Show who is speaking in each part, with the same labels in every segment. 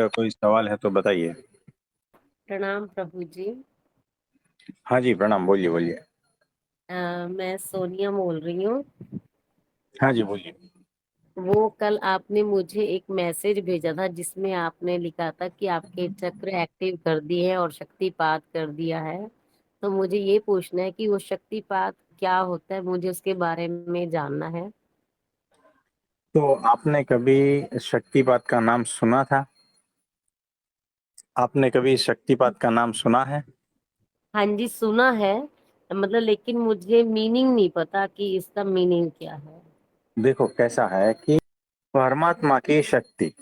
Speaker 1: का कोई सवाल है तो बताइए।
Speaker 2: प्रणाम प्रभु जी।
Speaker 1: हाँ जी, प्रणाम। बोलिए बोलिए।
Speaker 2: मैं सोनिया बोल रही हूँ।
Speaker 1: हाँ जी, बोलिए।
Speaker 2: वो कल आपने मुझे एक मैसेज भेजा था जिसमें आपने लिखा था कि आपके चक्र एक्टिव कर दिए हैं और शक्तिपात कर दिया है। तो मुझे ये पूछना है कि वो शक्तिपात क्या होता है, मुझे उसके बारे में जानना है।
Speaker 1: तो आपने कभी शक्तिपात का नाम सुना था? आपने कभी शक्तिपात का नाम सुना है?
Speaker 2: हाँ जी, सुना है। मतलब लेकिन मुझे मीनिंग नहीं पता कि इसका मीनिंग क्या है।
Speaker 1: देखो, कैसा है कि परमात्मा की शक्ति,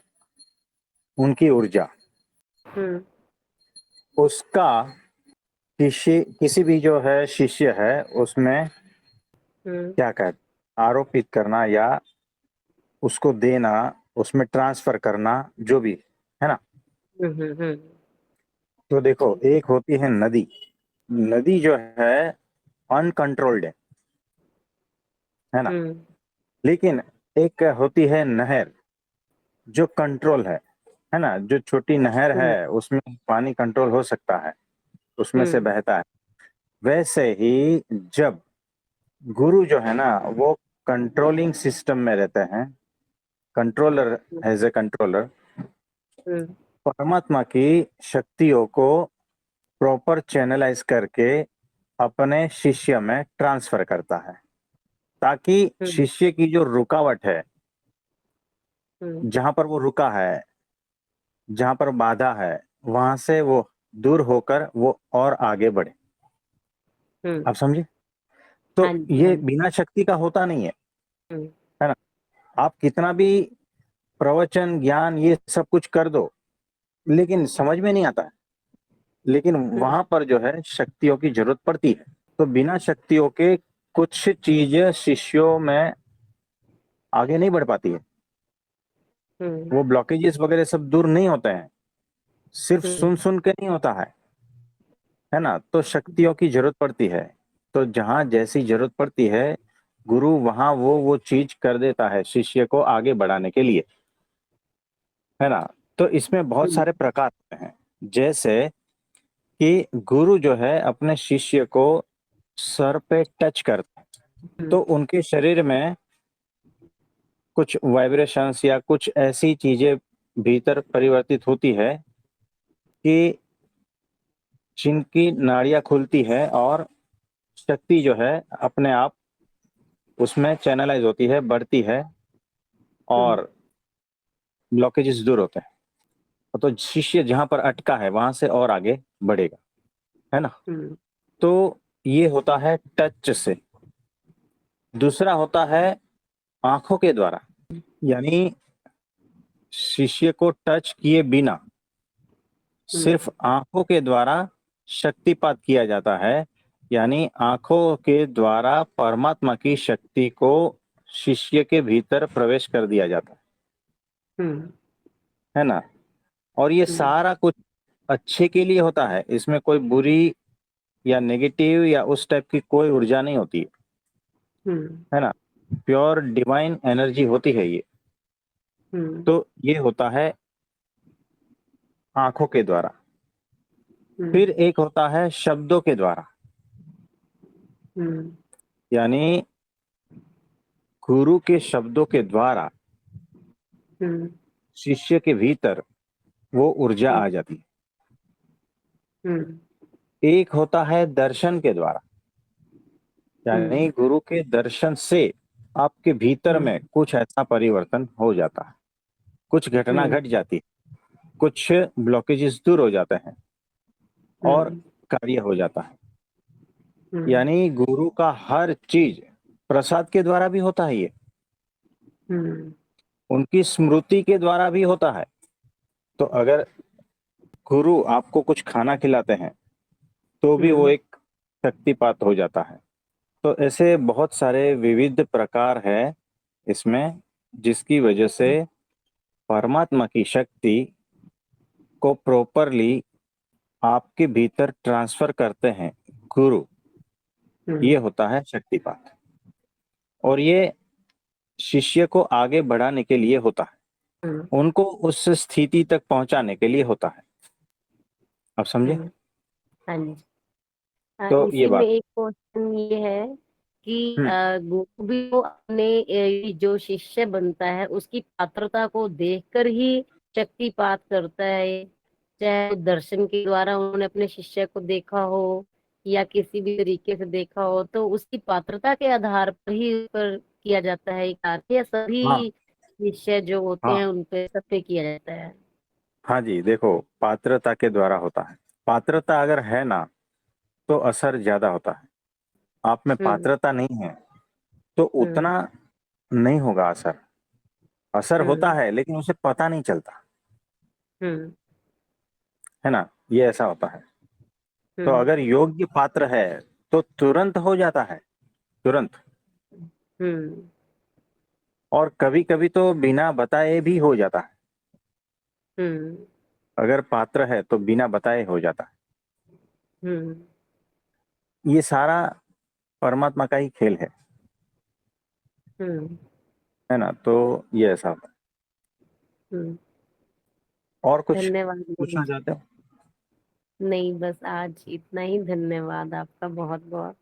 Speaker 1: उनकी ऊर्जा,
Speaker 2: हम्म।
Speaker 1: उसका किसी भी जो है शिष्य है उसमें
Speaker 2: हम्म।
Speaker 1: क्या कहते, आरोपित करना या उसको देना, उसमें ट्रांसफर करना, जो भी है ना।
Speaker 2: हम्म।
Speaker 1: तो देखो,
Speaker 2: ठीक।
Speaker 1: एक होती है नदी। नदी जो है अनकंट्रोल्ड है ना।
Speaker 2: हम्म।
Speaker 1: लेकिन एक होती है नहर जो कंट्रोल है ना। जो छोटी नहर है
Speaker 2: हम्म।
Speaker 1: उसमें पानी कंट्रोल हो सकता है, उसमें से
Speaker 2: हम्म।
Speaker 1: बहता है। वैसे ही जब गुरु जो है ना वो कंट्रोलिंग सिस्टम में रहते हैं, कंट्रोलर, एज ए कंट्रोलर,
Speaker 2: हम्म।
Speaker 1: परमात्मा की शक्तियों को प्रॉपर चैनलाइज करके अपने शिष्य में ट्रांसफर करता है, ताकि
Speaker 2: हम्म।
Speaker 1: शिष्य की जो रुकावट है,
Speaker 2: हम्म।
Speaker 1: जहां पर वो रुका है, जहां पर बाधा है, वहां से वो दूर होकर वो और आगे बढ़े।
Speaker 2: हम्म।
Speaker 1: आप समझे? तो
Speaker 2: हाँ जी, हाँ
Speaker 1: ये
Speaker 2: जी।
Speaker 1: बिना शक्ति का होता नहीं
Speaker 2: हम्म।
Speaker 1: है ना। आप कितना भी प्रवचन ज्ञान ये सब कुछ कर दो, लेकिन समझ में नहीं आता है। लेकिन
Speaker 2: हम्म।
Speaker 1: वहां पर जो है शक्तियों की जरूरत पड़ती है। तो बिना शक्तियों के कुछ चीजें शिष्यों में आगे नहीं बढ़ पाती है।
Speaker 2: हम्म।
Speaker 1: वो ब्लॉकेजेस वगैरह सब दूर नहीं होते हैं, सिर्फ
Speaker 2: हम्म।
Speaker 1: सुन सुन के नहीं होता है ना। तो शक्तियों की जरूरत पड़ती है। तो जहां जैसी जरूरत पड़ती है, गुरु वहां वो चीज कर देता है शिष्य को आगे बढ़ाने के लिए, है ना। तो इसमें बहुत
Speaker 2: हम्म।
Speaker 1: सारे प्रकार होते हैं। जैसे कि गुरु जो है अपने शिष्य को सर पे टच करता है, तो
Speaker 2: हम्म।
Speaker 1: उनके शरीर में कुछ वाइब्रेशंस या कुछ ऐसी चीजें भीतर परिवर्तित होती है कि जिनकी नाड़ियां खुलती है और शक्ति जो है अपने आप उसमें चैनलाइज होती है, बढ़ती है,
Speaker 2: हम्म।
Speaker 1: और ब्लॉकेजेस दूर होते हैं। तो शिष्य जहां पर अटका है वहां से और आगे बढ़ेगा, है ना।
Speaker 2: हम्म।
Speaker 1: तो ये होता है टच से। दूसरा होता है आंखों के द्वारा, यानी शिष्य को टच किए बिना
Speaker 2: हम्म।
Speaker 1: सिर्फ आंखों के द्वारा शक्तिपात किया जाता है। यानी आंखों के द्वारा परमात्मा की शक्ति को शिष्य के भीतर प्रवेश कर दिया जाता
Speaker 2: हम्म।
Speaker 1: है ना। और ये
Speaker 2: हम्म।
Speaker 1: सारा कुछ अच्छे के लिए होता है, इसमें कोई बुरी या नेगेटिव या उस टाइप की कोई ऊर्जा नहीं होती
Speaker 2: हम्म।
Speaker 1: है ना। प्योर डिवाइन एनर्जी होती है ये।
Speaker 2: हम्म।
Speaker 1: तो ये होता है आंखों के द्वारा।
Speaker 2: हम्म।
Speaker 1: फिर एक होता है शब्दों के द्वारा,
Speaker 2: हम्म।
Speaker 1: यानी गुरु के शब्दों के द्वारा
Speaker 2: हम्म।
Speaker 1: शिष्य के भीतर वो ऊर्जा आ जाती
Speaker 2: हम्म।
Speaker 1: है। एक होता है दर्शन के द्वारा, यानी
Speaker 2: हम्म।
Speaker 1: गुरु के दर्शन से आपके भीतर
Speaker 2: हम्म।
Speaker 1: में कुछ ऐसा परिवर्तन हो जाता है, कुछ घटना
Speaker 2: हम्म।
Speaker 1: घट जाती है, कुछ ब्लॉकेजेस दूर हो जाते हैं और
Speaker 2: हम्म।
Speaker 1: कार्य हो जाता है।
Speaker 2: हम्म।
Speaker 1: यानी गुरु का हर चीज प्रसाद के द्वारा भी होता है ये,
Speaker 2: हम्म।
Speaker 1: उनकी स्मृति के द्वारा भी होता है। तो अगर गुरु आपको कुछ खाना खिलाते हैं तो भी वो
Speaker 2: हम्म।
Speaker 1: एक शक्तिपात हो जाता है। तो ऐसे बहुत सारे विविध प्रकार है इसमें, जिसकी वजह से परमात्मा की शक्ति को प्रॉपरली आपके भीतर ट्रांसफर करते हैं गुरु। ये
Speaker 2: हम्म।
Speaker 1: होता है शक्तिपात। और ये शिष्य को आगे बढ़ाने के लिए होता है।
Speaker 2: हुँ,
Speaker 1: उनको उस स्थिति तक पहुँचाने के लिए होता है। आप समझे?
Speaker 2: हुँ। हाँ जी।
Speaker 1: तो ये
Speaker 2: इसी में
Speaker 1: बात
Speaker 2: एक क्वेश्चन ये है कि
Speaker 1: हुँ,
Speaker 2: गुरु भी तो अपने जो शिष्य बनता है उसकी पात्रता को देखकर ही शक्तिपात करता है, चाहे वो दर्शन के द्वारा उन्होंने अपने शिष्य को देखा हो या किसी भी तरीके से देखा हो, तो उसकी पात्रता के आधार पर ही उस पर किया जाता है ये कार्य, या
Speaker 1: हाँ,
Speaker 2: सभी शिष्य जो होते
Speaker 1: हाँ।
Speaker 2: हैं उन पे सब पे किया जाता है?
Speaker 1: हाँ जी, देखो पात्रता के द्वारा होता है। पात्रता अगर है ना, तो असर ज़्यादा होता है। आप में
Speaker 2: हम्म।
Speaker 1: पात्रता नहीं है, तो
Speaker 2: हम्म।
Speaker 1: उतना नहीं होगा असर। असर होता
Speaker 2: हम्म।
Speaker 1: है लेकिन उसे पता नहीं चलता,
Speaker 2: हम्म।
Speaker 1: है ना? ये ऐसा होता है। तो
Speaker 2: हम्म।
Speaker 1: अगर योग्य पात्र है, तो तुरंत हो जाता है, तुरंत।
Speaker 2: हम्म।
Speaker 1: और कभी-कभी तो बिना बताए भी हो जाता है।
Speaker 2: हम्म।
Speaker 1: अगर पात्र है, तो बिना बताए हो जाता है।
Speaker 2: हम्म।
Speaker 1: ये सारा परमात्मा का ही खेल
Speaker 2: हम्म।
Speaker 1: है ना? तो ये ऐसा होता है।
Speaker 2: हम्म।
Speaker 1: और कुछ
Speaker 2: धन्यवाद गुरु
Speaker 1: पूछना
Speaker 2: जी।
Speaker 1: चाहते हो?
Speaker 2: नहीं, बस आज इतना ही। धन्यवाद आपका बहुत बहुत।